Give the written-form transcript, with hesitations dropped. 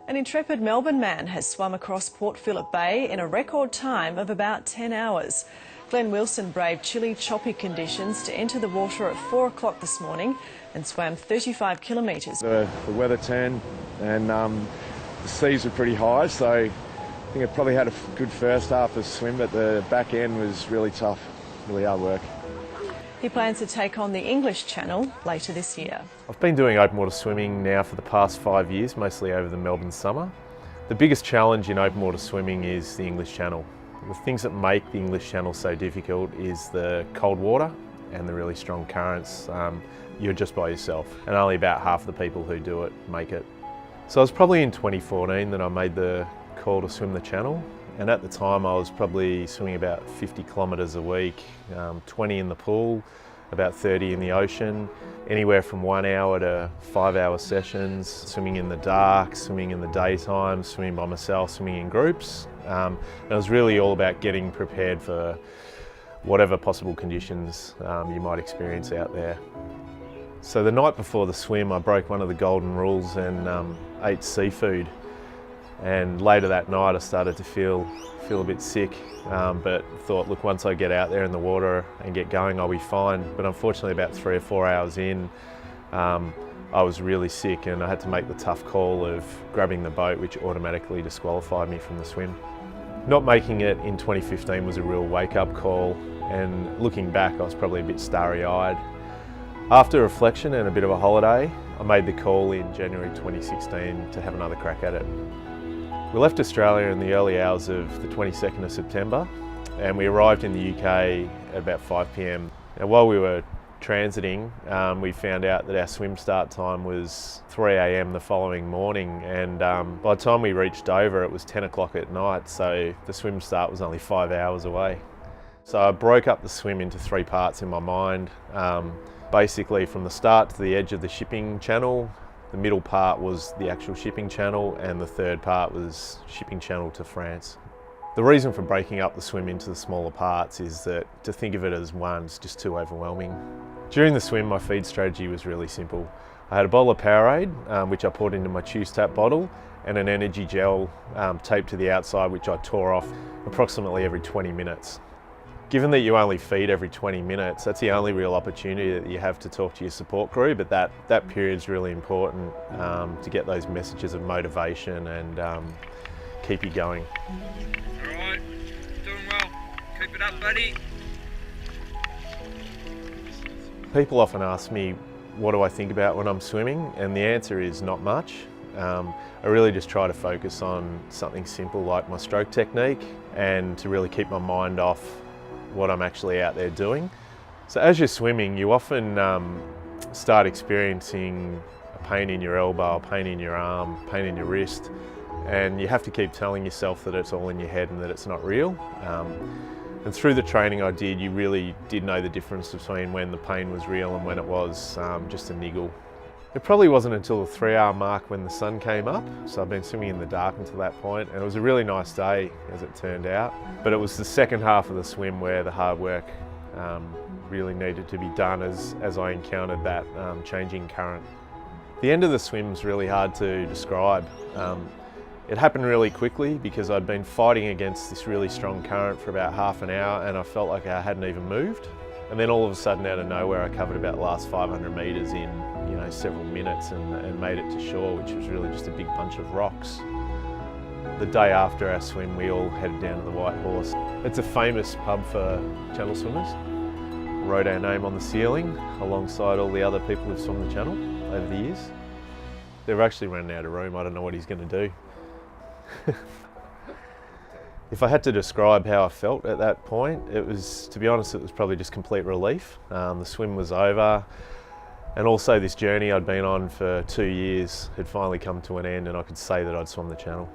An intrepid Melbourne man has swum across Port Phillip Bay in a record time of about 10 hours. Glenn Wilson braved chilly, choppy conditions to enter the water at 4 o'clock this morning and swam 35 kilometres. The weather turned and the seas were pretty high, so I think I probably had a good first half of swim, but the back end was really tough, really hard work. He plans to take on the English Channel later this year. I've been doing open water swimming now for the past 5 years, mostly over the Melbourne summer. The biggest challenge in open water swimming is the English Channel. The things that make the English Channel so difficult is the cold water and the really strong currents. You're just by yourself, and only about half the people who do it make it. So it was probably in 2014 that I made the call to swim the channel. And at the time I was probably swimming about 50 kilometres a week, 20 in the pool, about 30 in the ocean, anywhere from 1 hour to 5 hour sessions, swimming in the dark, swimming in the daytime, swimming by myself, swimming in groups. And it was really all about getting prepared for whatever possible conditions you might experience out there. So the night before the swim I broke one of the golden rules and ate seafood. And later that night I started to feel a bit sick, but thought, look, once I get out there in the water and get going, I'll be fine. But unfortunately about 3 or 4 hours in, I was really sick and I had to make the tough call of grabbing the boat, which automatically disqualified me from the swim. Not making it in 2015 was a real wake-up call, and looking back I was probably a bit starry-eyed. After reflection and a bit of a holiday, I made the call in January 2016 to have another crack at it. We left Australia in the early hours of the 22nd of September and we arrived in the UK at about 5 p.m. Now, while we were transiting, we found out that our swim start time was 3 a.m. the following morning, and by the time we reached Dover it was 10 o'clock at night, so the swim start was only 5 hours away. So I broke up the swim into 3 parts in my mind. Basically from the start to the edge of the shipping channel. The middle part was the actual shipping channel and the third part was shipping channel to France. The reason for breaking up the swim into the smaller parts is that to think of it as one is just too overwhelming. During the swim my feed strategy was really simple. I had a bottle of Powerade which I poured into my Choose Tap bottle, and an energy gel taped to the outside which I tore off approximately every 20 minutes. Given that you only feed every 20 minutes, that's the only real opportunity that you have to talk to your support crew, but that period's really important to get those messages of motivation and keep you going. All right, doing well. Keep it up, buddy. People often ask me, what do I think about when I'm swimming? And the answer is not much. I really just try to focus on something simple like my stroke technique and to really keep my mind off what I'm actually out there doing. So as you're swimming, you often start experiencing a pain in your elbow, a pain in your arm, pain in your wrist, and you have to keep telling yourself that it's all in your head and that it's not real. And through the training I did, you really did know the difference between when the pain was real and when it was just a niggle. It probably wasn't until the 3 hour mark when the sun came up, so I've been swimming in the dark until that point, and it was a really nice day as it turned out. But it was the second half of the swim where the hard work really needed to be done as I encountered that changing current. The end of the swim's really hard to describe. It happened really quickly because I'd been fighting against this really strong current for about half an hour and I felt like I hadn't even moved. And then all of a sudden out of nowhere I covered about the last 500 metres in several minutes and made it to shore, which was really just a big bunch of rocks. The day after our swim we all headed down to the White Horse. It's a famous pub for channel swimmers. Wrote our name on the ceiling alongside all the other people who've swum the channel over the years. They've actually run out of room, I don't know what he's going to do. If I had to describe how I felt at that point, to be honest, it was probably just complete relief. The swim was over, and also this journey I'd been on for 2 years had finally come to an end and I could say that I'd swum the channel.